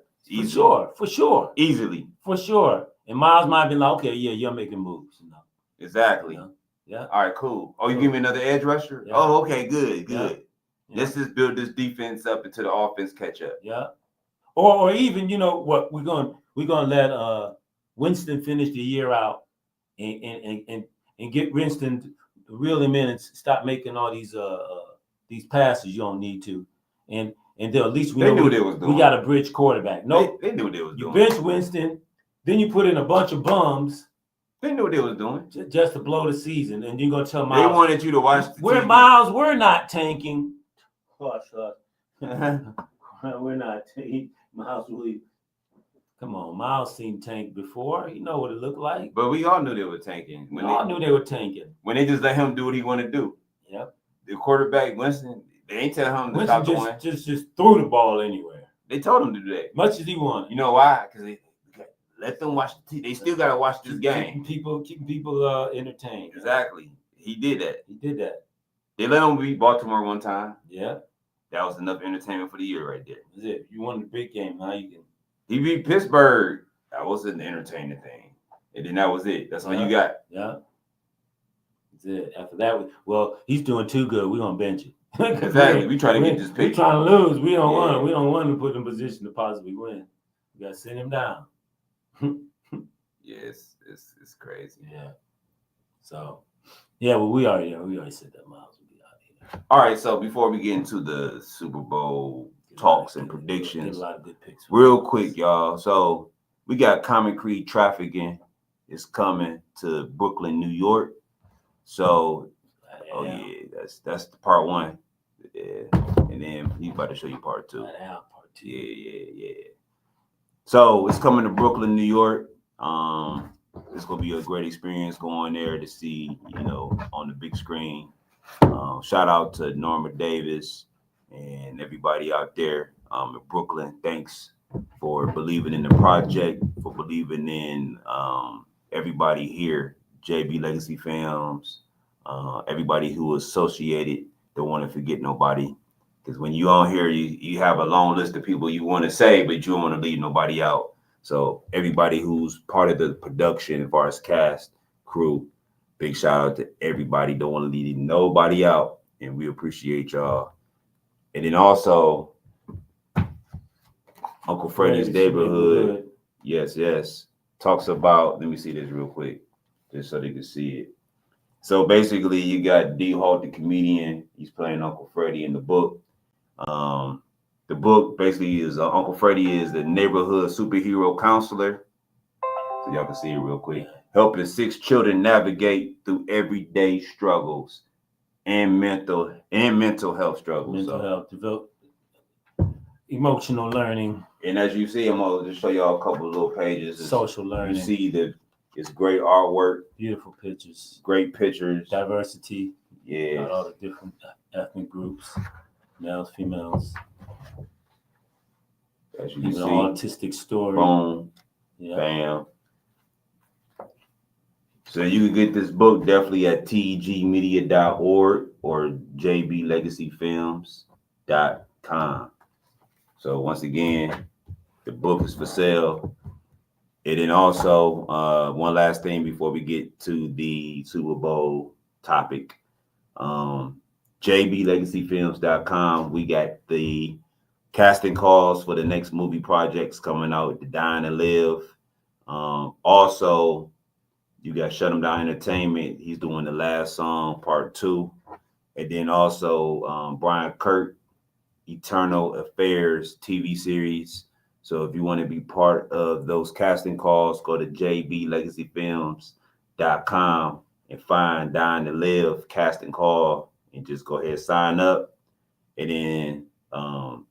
for sure, easily, for sure. And Miles might have been like, okay, yeah, you're making moves, Exactly. Yeah. All right, cool. Oh, you give me another edge rusher? Yeah. Oh, okay, good. Yeah. Let's just build this defense up until the offense catch up. Yeah. Or even, what, we're gonna let Winston finish the year out and get Winston to reel him in and stop making all these passes you don't need to. And they'll at least we got a bridge quarterback. No, they knew what they was doing. You bench Winston, then you put in a bunch of bums. They knew what they was doing. Just to blow the season. And you're going to tell Miles. They wanted you to watch the TV. Miles, we're not tanking. Hush. We're not tanking. Miles, come on. Miles seen tank before. You know what it looked like. But we all knew they were tanking. We all knew they were tanking. When they just let him do what he wanted to do. Yep. The quarterback, Winston, they ain't tell him to stop going. Just threw the ball anywhere. They told him to do that. Much as he wanted. You know why? Because let them watch. They still gotta watch this game. Keeping people entertained. Exactly. He did that. They let him beat Baltimore one time. Yeah. That was enough entertainment for the year right there. That's it. You won the big game. Now you can. He beat Pittsburgh. That was an entertaining thing. And then that was it. That's all you got. Yeah. That's it. After that, he's doing too good. We're gonna bench it. Exactly. We try to get this pick. We're trying to lose. We don't want. We don't want to put in position to possibly win. We gotta send him down. Yeah, it's crazy. Yeah. So, we already said that Miles will be out here. All right, so before we get into the Super Bowl talks and predictions, a lot of good picks. Real quick, y'all. So we got Concrete Trafficking is coming to Brooklyn, New York. So, that's the part one. Yeah, and then he's about to show you part two. Part two. Yeah. So it's coming to Brooklyn, New York. It's gonna be a great experience going there to see, on the big screen. Shout out to Norma Davis and everybody out there in Brooklyn. Thanks for believing in the project, for believing in everybody here, JB Legacy Films, everybody who is associated. Don't want to forget nobody. Because when you on here, you have a long list of people you want to say, but you don't want to leave nobody out. So everybody who's part of the production, as far as cast, crew, big shout out to everybody. Don't want to leave nobody out, and we appreciate y'all. And then also, Uncle Freddie's Neighborhood. Yes. Talks about, let me see this real quick, just so they can see it. So basically, you got D Hall, the comedian. He's playing Uncle Freddie in the book. The book basically is Uncle Freddie is the neighborhood superhero counselor. So y'all can see it real quick. Helping 6 children navigate through everyday struggles and mental health struggles. Health, develop emotional learning. And as you see, I'm gonna just show y'all a couple of little pages. Social learning. You see that it's great artwork, beautiful pictures, great pictures, diversity. Yeah, all the different ethnic groups, males, females. As you even see, an autistic story. Boom, bam. So you can get this book definitely at tgmedia.org or jblegacyfilms.com. So once again, the book is for sale. And then also, one last thing before we get to the Super Bowl topic. jblegacyfilms.com. We got the casting calls for the next movie projects coming out, The Dying to Live. Also, you got Shut 'Em Down Entertainment. He's doing The Last Song, Part 2. And then also Brian Kirk, Eternal Affairs TV series. So if you want to be part of those casting calls, go to jblegacyfilms.com and find Dying to Live casting call and just go ahead and sign up. And then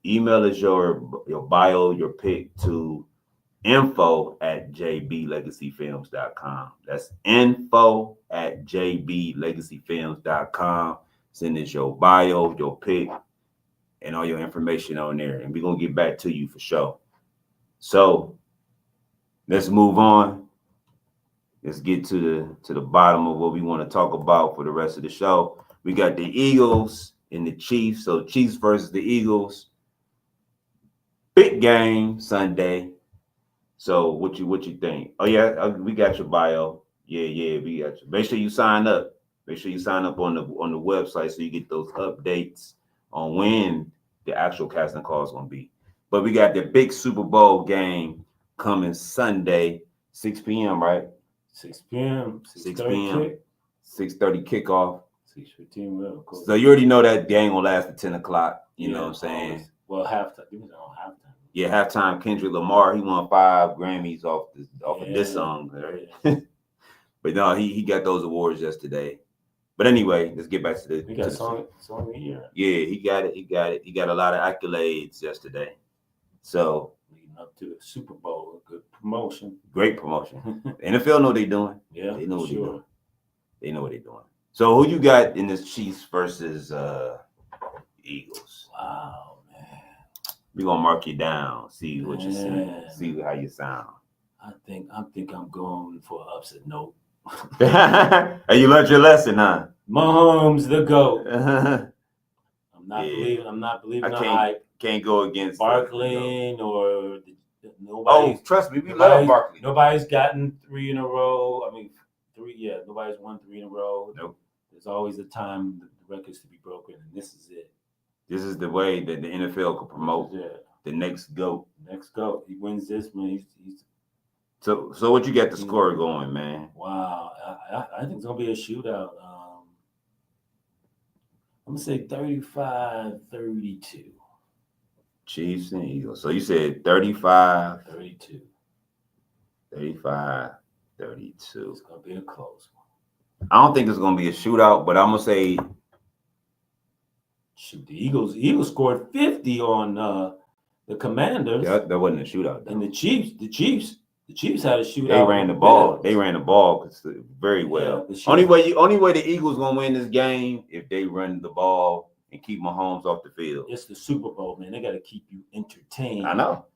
email us your bio, your pick to info@jblegacyfilms.com. That's info@jblegacyfilms.com. Send us your bio, your pick, and all your information on there. And we're going to get back to you for sure. So let's move on. Let's get to the bottom of what we want to talk about for the rest of the show. We got the Eagles and the Chiefs. So Chiefs versus the Eagles. Big game Sunday. So what you think? Oh yeah, we got your bio. Yeah, we got you. Make sure you sign up. Make sure you sign up on the website so you get those updates on when the actual casting call is going to be. But we got the big Super Bowl game coming Sunday, 6 p.m., right? 6 p.m. 6 p.m. 6:30 kickoff. 6:15. Well, cool. So you already know that game will last to 10 o'clock. You know what I'm saying? Always. Well, halftime. It was on halftime. Yeah, halftime. Kendrick Lamar, he won 5 Grammys off of this song. Right? Yeah. But no, he got those awards yesterday. But anyway, let's get back to the. We got song of the year. Yeah, he got it. He got a lot of accolades yesterday. So leading up to the Super Bowl, good promotion. Great promotion. The NFL know what they're doing. Yeah, they know what sure. they're doing. They know what they're doing. So who you got in this Chiefs versus Eagles? Wow, man. We're gonna mark you down. See what you see. See how you sound. I think I'm going for an upset note. And you learned your lesson, huh? Mahomes the GOAT. I'm not believing the hype. Can't go against Barkley or nobody. Oh, trust me, we love Barkley. Nobody's gotten 3 in a row. I mean, 3. Yeah, nobody's won 3 in a row. Nope. There's always a time the records to be broken, and this is it. This is the way that the NFL could promote the next GOAT. Next GOAT. He wins this, man. He's So what you got the score going, man? Wow, I think it's gonna be a shootout. I'm gonna say 35-32. Chiefs and Eagles. So you said 35-32. 35-32. It's gonna be a close one. I don't think it's gonna be a shootout, but I'm gonna say shoot, the Eagles scored 50 on the Commanders. That wasn't a shootout, though. And the Chiefs had a shootout. They ran the ball. They ran the ball very well. Yeah, only way the Eagles gonna win this game if they run the ball and keep Mahomes off the field. It's the Super Bowl, man. They got to keep you entertained. I know.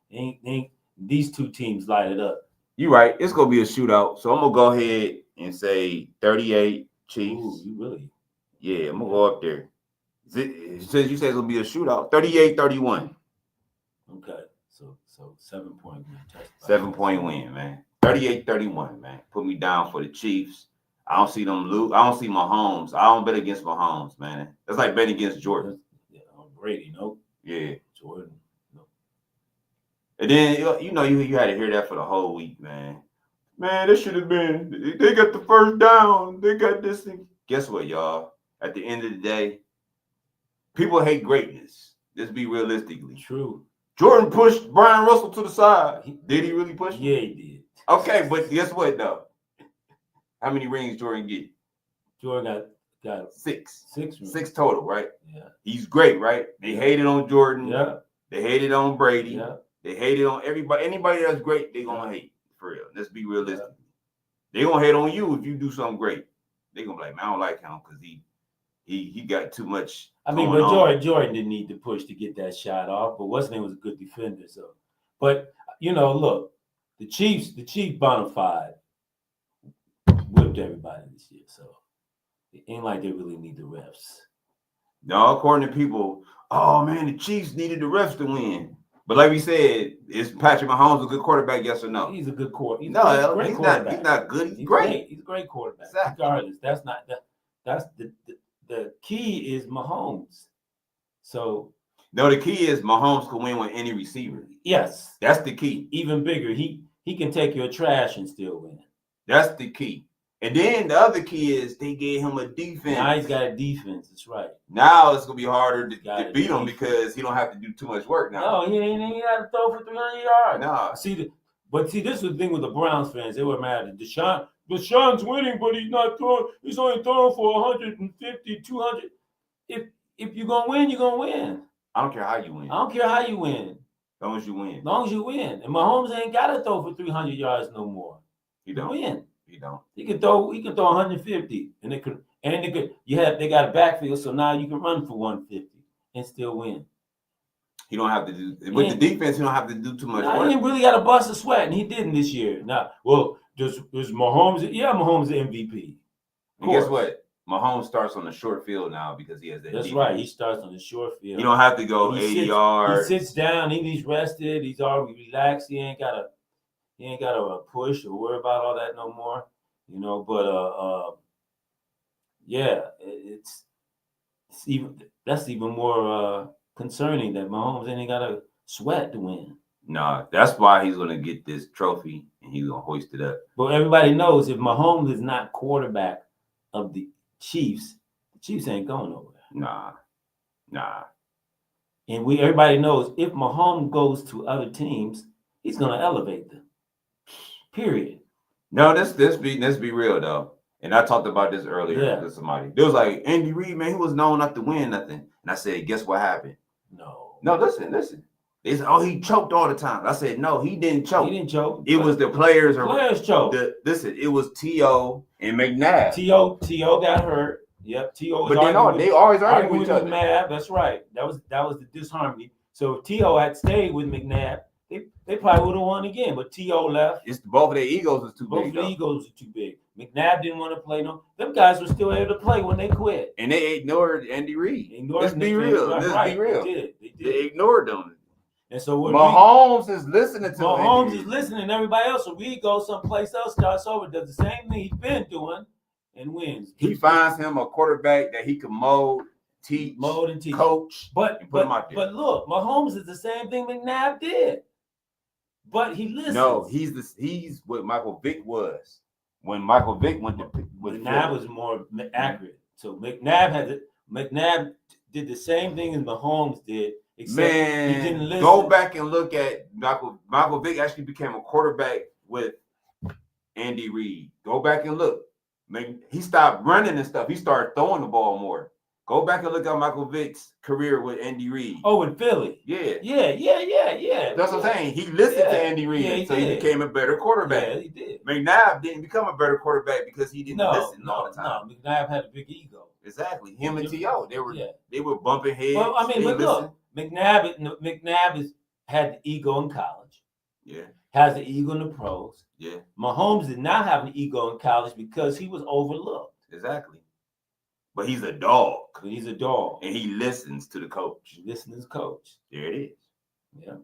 These two teams light it up. You're right. It's gonna be a shootout. So I'm gonna go ahead and say 38 Chiefs. Ooh, you really? Yeah, I'm gonna go up there. Since you said it's gonna be a shootout, 38-31. Okay. So 7-point win. 7-point win, man. 38-31, man. Put me down for the Chiefs. I don't see them lose. I don't see Mahomes. I don't bet against Mahomes, man. That's like betting against Jordan. Yeah, Brady, nope. Yeah. Jordan, nope. And then you had to hear that for the whole week, man. Man, this should have been. They got the first down. They got this thing. Guess what, y'all? At the end of the day, people hate greatness. Let's be realistically. True. Jordan pushed Brian Russell to the side. Did he really push him? Yeah, he did. Okay, but guess what, though? How many rings Jordan get? Jordan got 6. 6 rings. 6 total, right? Yeah. He's great, right? They hated on Jordan. Yeah. They hated on Brady. Yeah. They hated on everybody. Anybody that's great, they gonna hate. For real. Let's be realistic. Yeah. They gonna hate on you if you do something great. They gonna be like, man, I don't like him because he got too much. I mean, but Jordan didn't need to push to get that shot off, but what's name was a good defender. So, but look, the Chiefs bona fide whipped everybody this year, so it ain't like they really need the refs. No, according to people, oh man, the Chiefs needed the refs to win. But like we said, is Patrick Mahomes a good quarterback? Yes or no? He's a good quarterback. He's not good. He's great. He's a great quarterback. Exactly. Regardless, that's the key is Mahomes. So no, the key is Mahomes can win with any receiver. Yes, that's the key. Even bigger, he can take your trash and still win. That's the key. And then the other key is they gave him a defense. Now he's got a defense. That's right. Now it's gonna be harder to beat him because he don't have to do too much work now. No, he ain't got to throw for 300 yards. No. See, this was the thing with the Browns fans. They were mad at Deshaun's winning, but he's not throwing. He's only throwing for 150, 200. If you're gonna win, you're gonna win. I don't care how you win. I don't care how you win. As long as you win. As long as you win. And Mahomes ain't got to throw for 300 yards no more. He don't win. He don't. He can throw 150, and they got a backfield, so now you can run for 150 and still win. He don't have to do with the defense. He don't have to do too much work. He ain't really got to bust a sweat, and he didn't this year. Now, well, does Mahomes? Yeah, Mahomes the MVP. And guess what? Mahomes starts on the short field now because he has that. That's defense. right. He starts on the short field. You don't have to go 80 yards. He sits down. He's rested. He's already relaxed. He ain't got to push or worry about all that no more. You know, but yeah, that's even more concerning that Mahomes ain't got to sweat to win. No, that's why he's gonna get this trophy and he's gonna hoist it up. But everybody knows if Mahomes is not quarterback of the Chiefs ain't going nowhere. Nah. And everybody knows if Mahomes goes to other teams, he's gonna elevate them. Period. No, let's be real though. And I talked about this earlier with somebody. There was like Andy Reid, man, he was known not to win nothing. And I said, guess what happened? No, listen. They said, oh, he choked all the time. I said, no, he didn't choke. He didn't choke. It was the players. Players choked. Listen, it was T.O. and McNabb. T.O. got hurt. Yep, T.O. But they always argued with each other. McNabb. That's right. That was the disharmony. So if T.O. had stayed with McNabb, they probably would have won again. But T.O. left. It's both of their egos was too big. Both of the egos were too big. McNabb didn't want to play no. Them guys were still able to play when they quit. And they ignored Andy Reid. Let's be real. Be real. They did. They ignored them. And so Mahomes is listening to Mahomes is listening. Everybody else, so Reid goes someplace else, starts over, does the same thing he's been doing, and wins. He finds him a quarterback that he can mold and teach, coach, but put him out there. But look, Mahomes is the same thing McNabb did. But he listens. No, he's what Michael Vick was when Michael Vick went to McNabb was more accurate. So McNabb did the same thing as Mahomes did. Except he didn't listen. Go back and look at Michael Vick actually became a quarterback with Andy Reid. Go back and look. He stopped running and stuff. He started throwing the ball more. Go back and look at Michael Vick's career with Andy Reid. Oh, in Philly. Yeah. That's what I'm saying. He listened to Andy Reid, so he became a better quarterback. Yeah, he did. McNabb didn't become a better quarterback because he didn't listen all the time. No, McNabb had a big ego. Exactly. Him and T.O. They were bumping heads. Well, I mean, but look, McNabb had the ego in college. Yeah. Has the ego in the pros. Yeah. Mahomes did not have an ego in college because he was overlooked. Exactly. But he's a dog. And he listens to the coach. He listens to his coach. There it is. Yeah.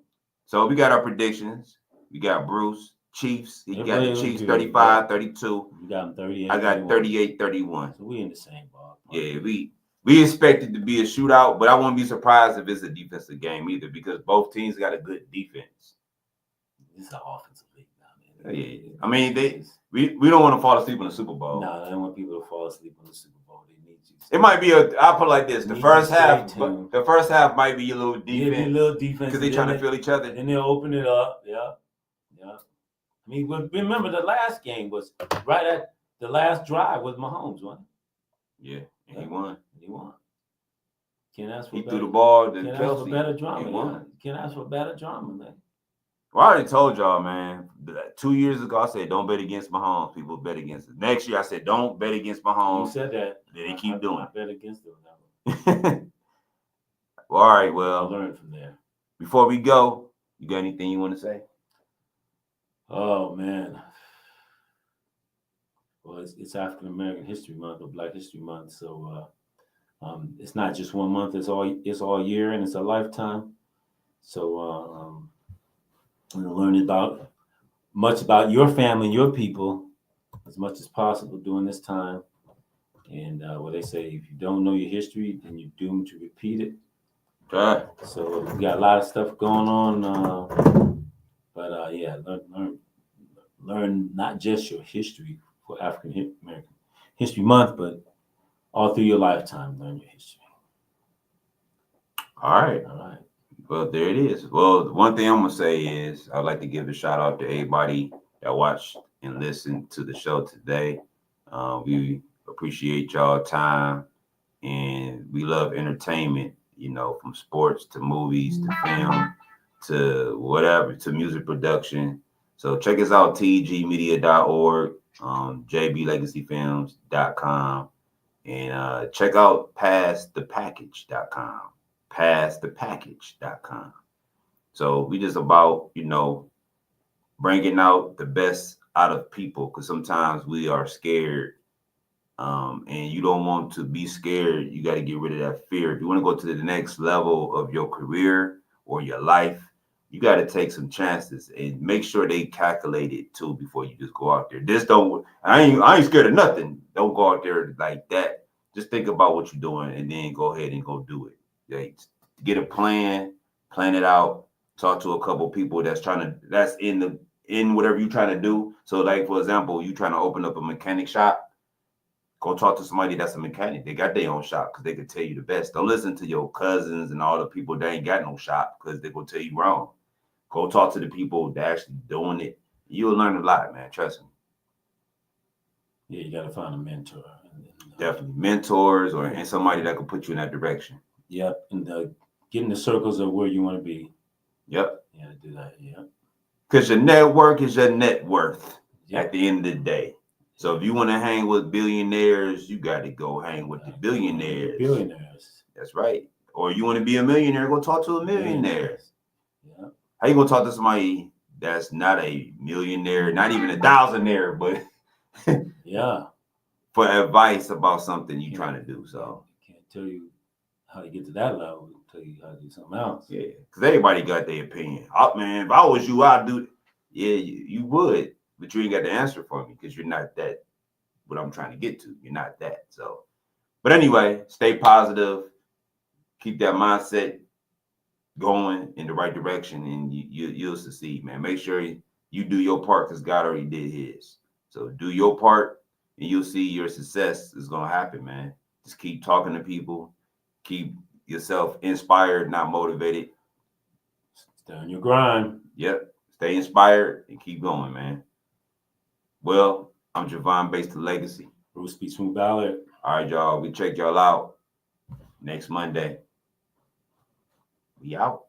So we got our predictions. We got Bruce, Chiefs. He got the Chiefs 35-32. You got him 38. I got 38-31. So we in the same ballpark. Yeah, we expect it to be a shootout, but I won't be surprised if it's a defensive game either because both teams got a good defense. This is an offensive league now, man. Yeah. I mean, we don't want to fall asleep in the Super Bowl. No, I don't want people to fall asleep on the Super Bowl. They need you. It might be I'll put it like this. The first half might be a little defense. Because they're trying to feel each other. And they'll open it up. Yeah. I mean, remember the last game was right at the last drive was Mahomes, wasn't it? Yeah, and he won. Can't ask for he threw the ball to Can't Kelsey. ask for better drama. He won. Can't ask for better drama, man. Well, I already told y'all, man. 2 years ago, I said don't bet against Mahomes. People bet against it. Next year, I said don't bet against Mahomes. You said that. Then they keep doing it. I bet against them. Well, all right. Well, I'll learn from there. Before we go, you got anything you want to say? Oh man. Well, it's African American History Month or Black History Month. So it's not just 1 month; it's all year, and it's a lifetime. So I'm gonna learn much about your family and your people as much as possible during this time. And what they say, if you don't know your history, then you're doomed to repeat it. Right. So we got a lot of stuff going on, but yeah, learn not just your history for African American History Month, but all through your lifetime, learn your history. All right. All right. Well, there it is. Well, one thing I'm gonna say is I'd like to give a shout out to everybody that watched and listened to the show today. We appreciate y'all time, and we love entertainment. You know, from sports to movies to film to whatever to music production. So check us out, tgmedia.org, jblegacyfilms.com, and check out passthepackage.com. Passthepackage.com. So we just about, bringing out the best out of people, because sometimes we are scared, and you don't want to be scared. You got to get rid of that fear. If you want to go to the next level of your career or your life, you got to take some chances and make sure they calculate it too before you just go out there. I ain't scared of nothing. Don't go out there like that. Just think about what you're doing and then go ahead and go do it. Get a plan it out, talk to a couple people that's in whatever you're trying to do. So like, for example, you trying to open up a mechanic shop, go talk to somebody that's a mechanic. They got their own shop because they can tell you the best. Don't listen to your cousins and all the people that ain't got no shop because they're going to tell you wrong. Go talk to the people that actually doing it. You'll learn a lot, man. Trust me. Yeah, you got to find a mentor. Definitely. Mentors and somebody that can put you in that direction. Yep. And get in the circles of where you want to be. Yep. Yeah, do that. Yep. Because your network is your net worth at the end of the day. So if you want to hang with billionaires, you got to go hang with the billionaires. Billionaires. That's right. Or you want to be a millionaire, go talk to a millionaire. Yeah. How you going to talk to somebody that's not a millionaire, not even a thousandaire, but yeah, for advice about something you're trying to do? So I can't tell you how to get to that level. Tell you how to do something else. Yeah, because everybody got their opinion. Oh, man, if I was you, I'd do it. Yeah, you would, but you ain't got the answer for me because you're not that. What I'm trying to get to, you're not that. So, but anyway, stay positive, keep that mindset going in the right direction, and you'll succeed, man. Make sure you do your part because God already did His. So do your part, and you'll see your success is gonna happen, man. Just keep talking to people, keep yourself inspired, not motivated. Stay on your grind. Yep. Stay inspired and keep going, man. Well, I'm Javon Bates the Legacy. Bruce B. Smooth Ballard. All right, y'all. We check y'all out next Monday. We out.